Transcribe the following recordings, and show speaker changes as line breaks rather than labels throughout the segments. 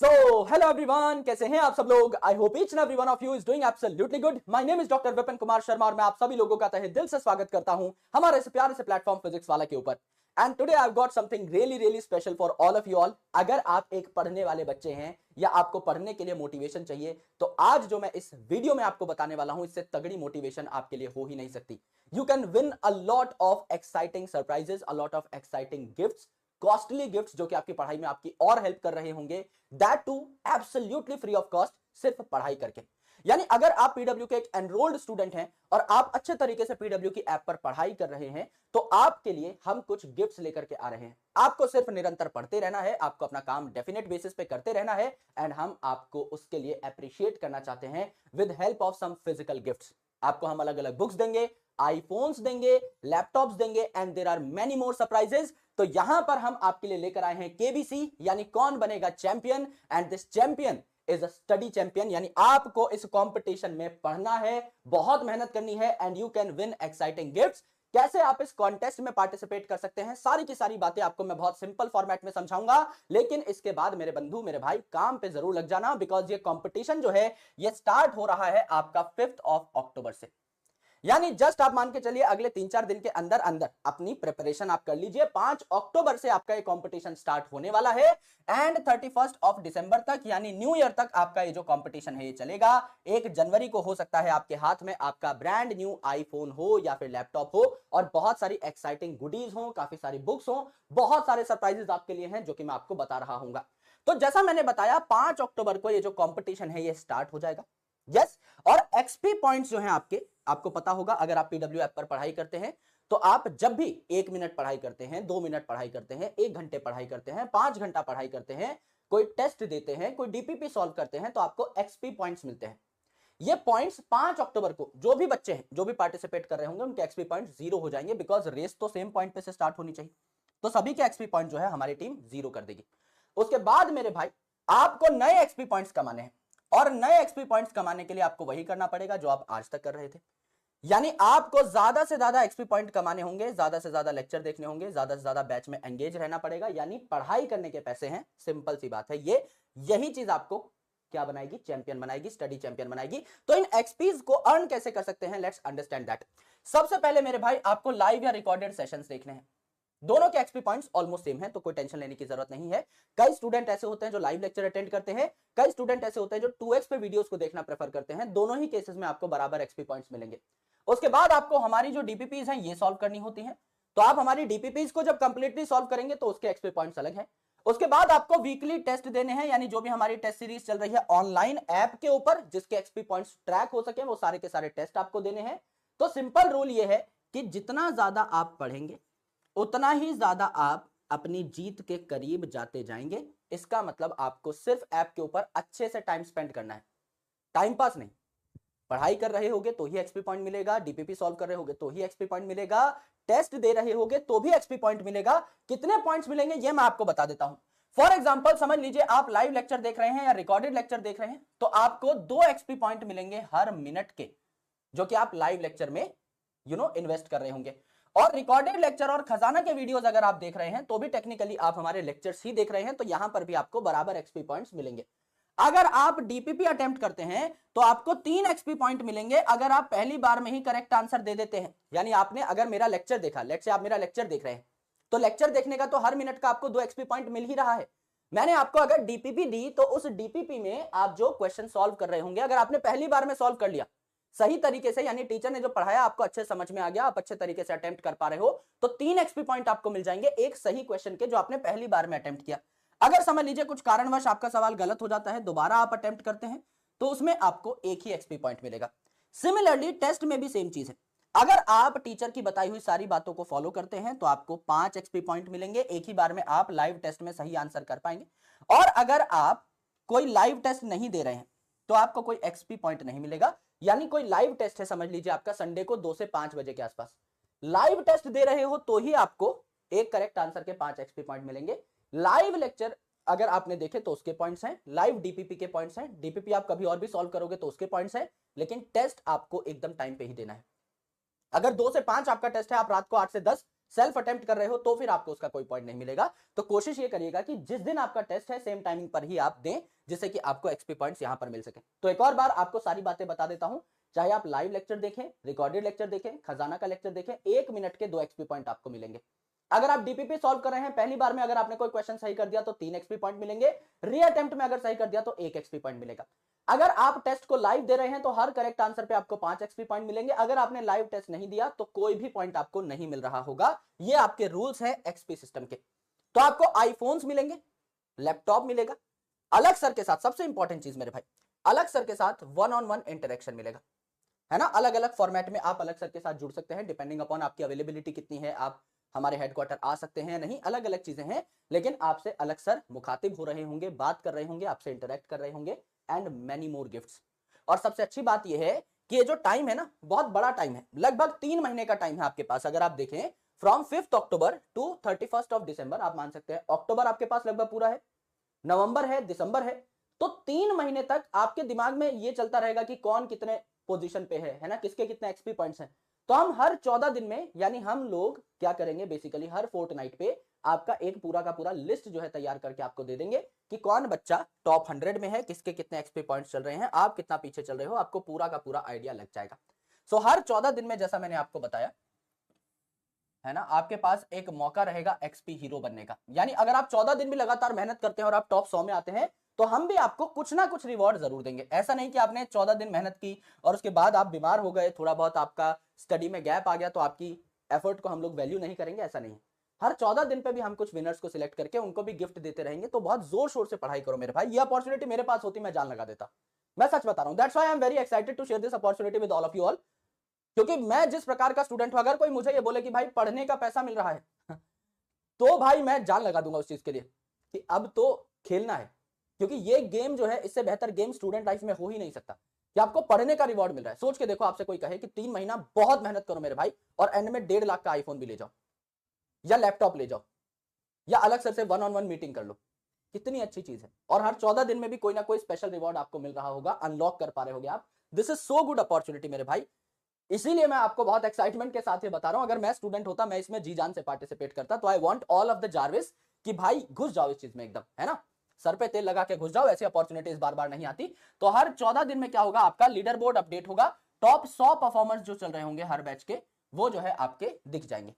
So, hello everyone, कैसे हैं आप सब लोग? I hope each and every one of you is doing absolutely good. My name is Dr. Vipin Kumar Sharma और मैं आप सभी लोगों का तहे दिल से स्वागत करता हूं हमारे इस प्यारे से प्लेटफॉर्म फिजिक्स वाला के ऊपर। And today I got something really special for all of you all. अगर आप एक पढ़ने वाले बच्चे हैं या आपको पढ़ने के लिए मोटिवेशन चाहिए तो आज जो मैं इस वीडियो में आपको बताने वाला हूं, इससे तगड़ी मोटिवेशन आपके लिए हो ही नहीं सकती। You can win a lot of exciting surprises, a lot of exciting gifts, costly gifts जो कि आपकी पढ़ाई में आपकी और हेल्प कर रहे होंगे, that too absolutely free of cost, सिर्फ पढ़ाई करके। यानी अगर आप पीडब्ल्यू के एक एनरोल्ड स्टूडेंट हैं और आप अच्छे तरीके से पीडब्ल्यू की ऐप पर पढ़ाई कर रहे हैं तो आपके लिए हम कुछ गिफ्ट्स लेकर के आ रहे हैं। आपको सिर्फ निरंतर पढ़ते रहना है, आपको अपना काम डेफिनेट बेसिस पे करते रहना है एंड हम आपको उसके लिए अप्रिशिएट करना चाहते हैं with help of some physical gifts. आपको हम अलग अलग बुक्स देंगे, आईफोन्स देंगे, लैपटॉप्स देंगे and there are many more surprises. तो यहां पर हम आपके लिए लेकर आए हैं केबीसी, यानी कौन बनेगा champion. And this champion is a study champion, यानी आपको इस कंपटीशन में पढ़ना है, बहुत मेहनत करनी है and you can win exciting gifts. कैसे आप इस कॉन्टेस्ट में पार्टिसिपेट कर सकते हैं, सारी की सारी बातें आपको मैं बहुत सिंपल फॉर्मेट में समझाऊंगा। लेकिन इसके बाद मेरे बंधु, मेरे भाई, काम पे जरूर लग जाना, बिकॉज ये कंपटीशन जो है ये स्टार्ट हो रहा है आपका 5 अक्टूबर से। यानी जस्ट आप मान के चलिए अगले 3-4 दिन के अंदर अंदर अपनी प्रिपरेशन आप कर लीजिए। 5 अक्टूबर से आपका ये कंपटीशन स्टार्ट होने वाला है एंड 31 दिसंबर तक, यानी न्यू ईयर तक आपका ये जो कंपटीशन है ये चलेगा। 1 जनवरी को हो सकता है आपके हाथ में आपका ब्रांड न्यू आईफोन हो या फिर लैपटॉप हो और बहुत सारी एक्साइटिंग गुडीज हो, काफी सारी बुक्स हो, बहुत सारे सरप्राइजेस आपके लिए हैं जो कि मैं आपको बता रहा हूं। तो जैसा मैंने बताया 5 अक्टूबर को ये जो कंपटीशन है ये स्टार्ट हो जाएगा। यस, और एक्सपी पॉइंट्स जो हैं आपको पता होगा, अगर आप पीडब्ल्यू ऐप पर पढ़ाई करते हैं तो आप जब भी 1 मिनट पढ़ाई करते हैं, 2 मिनट पढ़ाई करते हैं, 1 घंटे पढ़ाई करते हैं, 5 घंटा पढ़ाई करते हैं, कोई टेस्ट देते हैं, कोई डीपीपी सॉल्व करते हैं तो आपको एक्सपी पॉइंट्स मिलते हैं। ये पॉइंट्स 5 अक्टूबर को जो भी बच्चे हैं, जो भी पार्टिसिपेट कर रहे होंगे, उनके एक्सपी पॉइंट 0 हो जाएंगे, बिकॉज रेस तो सेम पॉइंट पे से स्टार्ट होनी चाहिए। तो सभी के एक्सपी पॉइंट जो है हमारी टीम 0 कर देगी। उसके बाद मेरे भाई आपको नए एक्सपी पॉइंट्स कमाने हैं और नए एक्सपी पॉइंट्स कमाने के लिए आपको वही करना पड़ेगा जो आप आज तक कर रहे थे। यानी आपको ज्यादा से ज्यादा एक्सपी पॉइंट कमाने होंगे, ज्यादा से ज्यादा लेक्चर देखने होंगे, ज्यादा से ज्यादा बैच में एंगेज रहना पड़ेगा। यानी पढ़ाई करने के पैसे हैं, सिंपल सी बात है। यही चीज आपको क्या बनाएगी? चैंपियन बनाएगी, स्टडी चैंपियन बनाएगी। तो इन एक्सपीज को अर्न कैसे कर सकते हैं, लेट्स अंडरस्टैंड दैट। सबसे पहले मेरे भाई आपको लाइव या रिकॉर्डेड सेशंस देखने हैं। दोनों के एक्सपी पॉइंट्स ऑलमोस्ट सेम है, तो कोई टेंशन लेने की जरूरत नहीं है। कई स्टूडेंट ऐसे होते हैं जो लाइव लेक्चर अटेंड करते हैं, कई स्टूडेंट ऐसे होते हैं जो 2x पे वीडियोस को देखना प्रेफर करते हैं। दोनों ही केसेस में आपको बराबर एक्सपी पॉइंट्स मिलेंगे। उसके बाद आपको हमारी जो डीपीपीज हैं ये सॉल्व करनी होती हैं। तो आप हमारी डीपीपीज को जब कंप्लीटली सॉल्व करेंगे तो उसके एक्सपी पॉइंट्स अलग हैं। उसके बाद आपको वीकली टेस्ट देने हैं, यानी जो भी हमारी टेस्ट सीरीज चल रही है ऑनलाइन ऐप के ऊपर, जिसके एक्सपी पॉइंट्स ट्रैक हो सके, वो सारे के सारे टेस्ट आपको देने हैं। तो सिंपल रूल ये है कि जितना ज्यादा आप पढ़ेंगे उतना ही ज्यादा आप अपनी जीत के करीब जाते जाएंगे। इसका मतलब आपको सिर्फ ऐप के ऊपर अच्छे से टाइम स्पेंड करना है, टाइम पास नहीं। पढ़ाई कर रहे होगे तो ही एक्सपी पॉइंट मिलेगा, डीपीपी सॉल्व कर रहे होगे तो ही एक्सपी पॉइंट मिलेगा, टेस्ट दे रहे होगे तो भी एक्सपी पॉइंट मिलेगा। कितने पॉइंट्स मिलेंगे ये मैं आपको बता देता हूं। फॉर एग्जाम्पल समझ लीजिए आप लाइव लेक्चर देख रहे हैं या रिकॉर्डेड लेक्चर देख रहे हैं तो आपको 2 एक्सपी पॉइंट मिलेंगे हर मिनट के, जो कि आप लाइव लेक्चर में इन्वेस्ट कर रहे होंगे। और रिकॉर्डेड लेक्चर और खजाना के वीडियोस अगर आप देख रहे हैं तो भी टेक्निकली आप हमारे लेक्चर्स ही देख रहे हैं, तो यहां पर भी आपको बराबर एक्सपी पॉइंट्स मिलेंगे। अगर आप डीपीपी अटेम्प्ट करते हैं तो आपको 3 एक्सपी पॉइंट मिलेंगे अगर आप पहली बार में ही करेक्ट आंसर दे देते हैं। यानी आपने अगर मेरा लेक्चर देखा, लेट्स से आप मेरा लेक्चर देख रहे हैं, तो लेक्चर देखने का तो हर मिनट का आपको 2 एक्सपी पॉइंट मिल ही रहा है। मैंने आपको अगर डीपीपी दी तो उस डीपीपी में आप जो क्वेश्चन सॉल्व कर रहे होंगे, अगर आपने पहली बार में सॉल्व कर लिया सही तरीके से, यानी टीचर ने जो पढ़ाया आपको अच्छे समझ में आ गया, आप अच्छे तरीके से अटेम्प्ट कर पा रहे हो, तो 3 एक्सपी पॉइंट आपको मिल जाएंगे एक सही क्वेश्चन के जो आपने पहली बार में अटेम्प्ट किया। अगर समझ लीजिए कुछ कारणवश आपका सवाल गलत हो जाता है, दोबारा आप अटेम्प्ट करते हैं, तो उसमें आपको एक ही एक्सपी पॉइंट मिलेगा। सिमिलरली टेस्ट में भी सेम चीज है। अगर आप टीचर की बताई हुई सारी बातों को फॉलो करते हैं तो आपको 5 एक्सपी पॉइंट मिलेंगे, एक ही बार में आप लाइव टेस्ट में सही आंसर कर पाएंगे। और अगर आप कोई लाइव टेस्ट नहीं दे रहे हैं तो आपको कोई एक्सपी पॉइंट नहीं मिलेगा। यानी कोई लाइव टेस्ट है, समझ लीजिए आपका संडे को 2 से 5 बजे के आसपास लाइव टेस्ट दे रहे हो तो ही आपको एक करेक्ट आंसर के 5 एक्सपी पॉइंट मिलेंगे। लाइव लेक्चर अगर आपने देखे तो उसके पॉइंट्स हैं, लाइव डीपीपी के पॉइंट्स हैं, डीपीपी आप कभी और भी सॉल्व करोगे तो उसके पॉइंट्स हैं, लेकिन टेस्ट आपको एकदम टाइम पे ही देना है। अगर 2 से 5 आपका टेस्ट है, आप रात को 8 से 10 सेल्फ अटेम्प्ट कर रहे हो तो फिर आपको उसका कोई पॉइंट नहीं मिलेगा। तो कोशिश ये करिएगा कि जिस दिन आपका टेस्ट है सेम टाइमिंग पर ही आप दें, जिससे कि आपको एक्सपी पॉइंट्स यहां पर मिल सके। तो एक और बार आपको सारी बातें बता देता हूं, चाहे आप लाइव लेक्चर देखें, रिकॉर्डेड लेक्चर देखें, खजाना का लेक्चर देखें, 1 मिनट के 2 एक्सपी पॉइंट आपको मिलेंगे। अगर आप डीपीपी सॉल्व कर रहे हैं पहली बार में, अगर आपने कोई क्वेश्चन सही कर दिया तो 3 एक्सपी पॉइंट मिलेंगे, रीअटेम्प्ट में अगर सही कर दिया तो 1 एक्सपी पॉइंट मिलेगा। अगर आप टेस्ट को लाइव दे रहे हैं तो हर करेक्ट आंसर पे आपको 5 एक्सपी पॉइंट मिलेंगे। अगर आपने लाइव टेस्ट नहीं दिया तो कोई भी पॉइंट आपको नहीं मिल रहा होगा। ये आपके रूल्स हैं एक्सपी सिस्टम के। तो आपको आईफोन्स मिलेंगे, लैपटॉप मिलेगा, अलग सर के साथ, सबसे इंपॉर्टेंट चीज मेरे भाई, अलग सर के साथ 1-on-1 इंटरेक्शन मिलेगा, है ना। अलग अलग फॉर्मेट में आप अलग सर के साथ जुड़ सकते हैं, डिपेंडिंग अपॉन आपकी अवेलेबिलिटी कितनी है। आप हमारे हेडक्वार्टर आ सकते हैं, नहीं, अलग अलग चीजें हैं, लेकिन आपसे अलग सर मुखातिब हो रहे होंगे, बात कर रहे होंगे, आपसे इंटरेक्ट कर रहे होंगे, एंड मेनी मोर गिफ्ट्स। और सबसे अच्छी बात यह है कि ये जो टाइम है ना, बहुत बड़ा टाइम है, लगभग 3 महीने का टाइम है आपके पास। अगर आप देखें फ्रॉम 5 अक्टूबर टू 31 दिसंबर, आप मान सकते हैं अक्टूबर आपके पास लगभग पूरा है, नवंबर है, दिसंबर है, तो 3 महीने तक आपके दिमाग में ये चलता रहेगा कि कौन कितने पोजीशन पे है ना, किसके कितने एक्सपी पॉइंट्स हैं। तो हम हर 14 दिन में, यानी हम लोग क्या करेंगे बेसिकली, हर फोर्टनाइट पे आपका एक पूरा का पूरा लिस्ट जो है तैयार करके आपको दे देंगे कि कौन बच्चा टॉप 100 में है, किसके कितने एक्सपी पॉइंट्स चल रहे हैं, आप कितना पीछे चल रहे हो, आपको पूरा का पूरा आइडिया लग जाएगा। सो हर 14 दिन में, जैसा मैंने आपको बताया, है ना, आपके पास एक मौका रहेगा एक्सपी हीरो बनने का। यानी अगर आप 14 दिन भी लगातार मेहनत करते हैं और आप टॉप 100 में आते हैं तो हम भी आपको कुछ ना कुछ रिवॉर्ड जरूर देंगे। ऐसा नहीं कि आपने 14 दिन मेहनत की और उसके बाद आप बीमार हो गए, थोड़ा बहुत आपका स्टडी में गैप आ गया तो आपकी एफर्ट को हम लोग वैल्यू नहीं करेंगे, ऐसा नहीं है। हर 14 दिन पे भी हम कुछ विनर्स को सिलेक्ट करके उनको भी गिफ्ट देते रहेंगे। तो बहुत जोर शोर से पढ़ाई करो मेरे भाई, ये अपॉर्चुनिटी मेरे पास होती मैं जान लगा देता, मैं सच बता रहा हूं। That's why I am very excited to share this opportunity with all of you all. क्योंकि मैं जिस प्रकार का स्टूडेंट हूं, अगर कोई मुझे ये बोले कि भाई पढ़ने का पैसा मिल रहा है तो भाई मैं जान लगा दूंगा उस चीज के लिए कि अब तो खेलना है। क्योंकि ये गेम जो है, इससे बेहतर गेम स्टूडेंट लाइफ में हो ही नहीं सकता कि आपको पढ़ने का रिवॉर्ड मिल रहा है। सोच के देखो, आपसे कोई कहे कि 3 महीना बहुत मेहनत करो मेरे भाई और एंड में 1.5 लाख का आईफोन भी ले जाओ या लैपटॉप ले जाओ या अलग सर से 1-on-1 मीटिंग कर लो, कितनी अच्छी चीज है। और हर 14 दिन में भी कोई ना कोई स्पेशल रिवॉर्ड आपको मिल रहा होगा, अनलॉक कर पा रहे होगे आप। This is so good opportunity मेरे भाई, इसीलिए मैं आपको बहुत एक्साइटमेंट के साथ ये बता रहा हूं। अगर मैं स्टूडेंट होता, मैं इसमें जी जान से पार्टिसिपेट करता। तो I want all of the Jarvis कि भाई घुस जाओ इस चीज में एकदम, है ना, सर पे तेल लगा के घुस जाओ। ऐसी अपॉर्चुनिटीज बार बार नहीं आती। तो हर 14 दिन में क्या होगा, आपका लीडर बोर्ड अपडेट होगा, टॉप 100 परफॉर्मर्स जो चल रहे होंगे हर बैच के, वो जो है आपके दिख जाएंगे।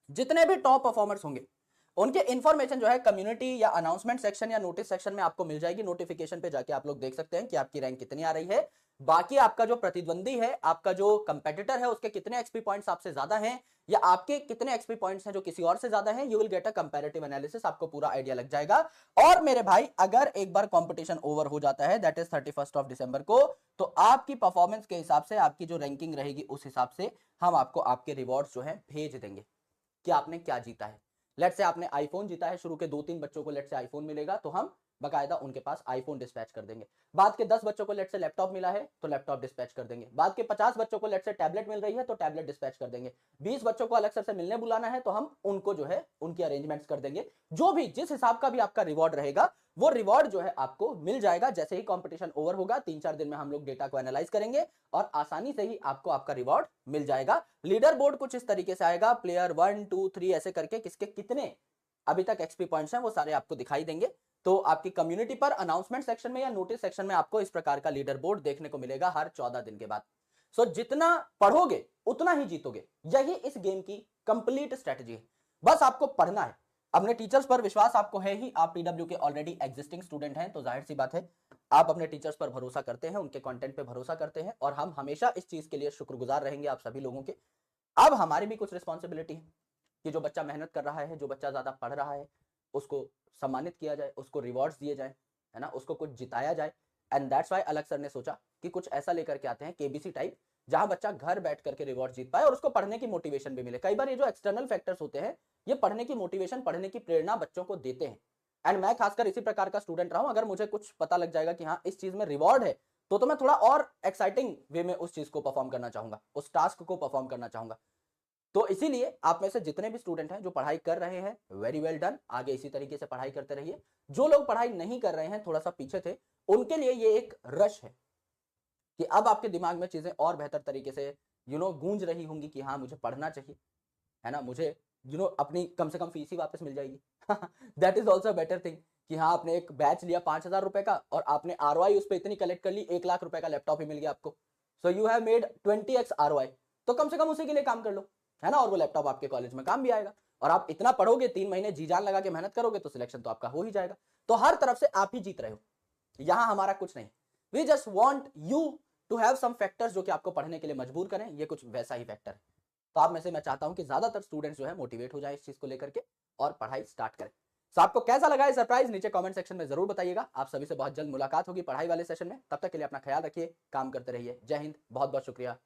जितने भी टॉप परफॉर्मर्स होंगे उनके इंफॉर्मेशन जो है कम्युनिटी या अनाउंसमेंट सेक्शन या नोटिस सेक्शन में आपको मिल जाएगी। नोटिफिकेशन पे जाके आप लोग देख सकते हैं कि आपकी रैंक कितनी आ रही है। बाकी आपका जो प्रतिद्वंदी है, आपका जो कंपेटिटर है, उसके कितने एक्सपी पॉइंट्स आपसे ज्यादा हैं या आपके कितने एक्सपी पॉइंट्स हैं जो किसी और से ज्यादा हैं, you will get a comparative analysis, आपको पूरा आइडिया लग जाएगा। और मेरे भाई अगर एक बार कंपटीशन ओवर हो जाता है, दैट इज 31 दिसंबर को, तो आपकी परफॉर्मेंस के हिसाब से आपकी जो रैंकिंग रहेगी उस हिसाब से हम आपको आपके रिवॉर्ड्स जो है भेज देंगे कि आपने क्या जीता है। लेट से आपने आईफोन जीता है, शुरू के 2-3 बच्चों को लेट से आईफोन मिलेगा, तो हम बकायदा उनके पास आईफोन डिस्पैच कर देंगे। बाद के 10 बच्चों को लेट से लैपटॉप मिला है तो लैपटॉप डिस्पैच कर देंगे। बाद के 50 बच्चों को लेट से टैबलेट मिल रही है तो टैबलेट डिस्पैच कर देंगे। 20 बच्चों को अलग सर से मिलने बुलाना है तो हम उनको जो है उनकी अरेंजमेंट्स कर देंगे। जो भी जिस हिसाब का भी आपका रिवॉर्ड रहेगा, वो रिवॉर्ड जो है आपको मिल जाएगा। जैसे ही कंपटीशन ओवर होगा, 3-4 दिन में हम लोग डेटा को एनालाइज करेंगे और आसानी से ही आपको आपका रिवॉर्ड मिल जाएगा। लीडर बोर्ड कुछ इस तरीके से आएगा, प्लेयर 1 2 3 ऐसे करके किसके कितने अभी तक एक्सपी पॉइंट्स हैं वो सारे आपको दिखाई देंगे। तो आपकी कम्युनिटी पर अनाउंसमेंट सेक्शन में या नोटिस सेक्शन में आपको इस प्रकार का लीडर बोर्ड देखने को मिलेगा हर 14 दिन के बाद। सो जितना पढ़ोगे उतना ही जीतोगे, यही इस गेम की कंप्लीट स्ट्रेटजी है। बस आपको पढ़ना है, अपने टीचर्स पर विश्वास आपको है ही। आप पीडब्ल्यू के ऑलरेडी एग्जिस्टिंग स्टूडेंट हैं, तो जाहिर सी बात है आप अपने टीचर्स पर भरोसा करते हैं, उनके कंटेंट पे भरोसा करते हैं, और हम हमेशा इस चीज के लिए शुक्रगुजार रहेंगे आप सभी लोगों के। अब हमारी भी कुछ रिस्पॉन्सिबिलिटी है कि जो बच्चा मेहनत कर रहा है, जो बच्चा ज्यादा पढ़ रहा है, उसको सम्मानित किया जाए, उसको रिवॉर्ड्स दिए जाए, है ना, उसको कुछ जिताया जाए। एंड दैट्स व्हाई अलग सर ने सोचा कि कुछ ऐसा लेकर के आते हैं केबीसी टाइप, जहां बच्चा घर बैठ करके रिवॉर्ड जीत पाए और उसको पढ़ने की मोटिवेशन भी मिले। कई बार ये जो एक्सटर्नल फैक्टर्स होते हैं, ये पढ़ने की मोटिवेशन, पढ़ने की प्रेरणा बच्चों को देते हैं। एंड मैं खासकर इसी प्रकार का स्टूडेंट रहा हूं। अगर मुझे कुछ पता लग जाएगा कि हाँ इस चीज में रिवॉर्ड है, तो मैं थोड़ा और एक्साइटिंग वे में उस चीज को परफॉर्म करना चाहूंगा, उस टास्क को परफॉर्म करना चाहूंगा। तो इसीलिए आप में से जितने भी स्टूडेंट हैं जो पढ़ाई कर रहे हैं, वेरी वेल डन, आगे इसी तरीके से पढ़ाई करते रहिए। जो लोग पढ़ाई नहीं कर रहे हैं, थोड़ा सा पीछे थे, उनके लिए ये एक रश है कि अब आपके दिमाग में चीजें और बेहतर तरीके से गूंज रही होंगी कि हाँ मुझे पढ़ना चाहिए, है ना, मुझे अपनी कम से कम फीस ही वापस मिल जाएगी। That is also better thing कि हाँ, आपने एक बैच लिया 5,000 रुपए का और आपने ROI उस पर इतनी कलेक्ट कर ली, 1 लाख रुपए का लैपटॉप ही मिल गया आपको। So you have made 20x ROI। तो कम से कम उसी के लिए काम कर लो, है ना, और वो लैपटॉप आपके कॉलेज में काम भी आएगा। और आप इतना पढ़ोगे, 3 महीने जी जान लगा के मेहनत करोगे तो सिलेक्शन तो आपका हो ही जाएगा। तो हर तरफ से आप ही जीत रहे हो, यहां हमारा कुछ नहीं। We just want you to have some factors जो कि आपको पढ़ने के लिए मजबूर करें। ये कुछ वैसा ही फैक्टर है। तो आप में से मैं चाहता हूं कि ज्यादातर स्टूडेंट्स जो है मोटिवेट हो जाए इस चीज को लेकर के और पढ़ाई स्टार्ट करें। तो आपको कैसा लगा ये सरप्राइज नीचे कमेंट सेक्शन में जरूर बताइएगा। आप सभी से बहुत जल्द मुलाकात होगी पढ़ाई वाले सेशन में। तब तक के लिए अपना ख्याल रखिए, काम करते रहिए। जय हिंद, बहुत बहुत शुक्रिया।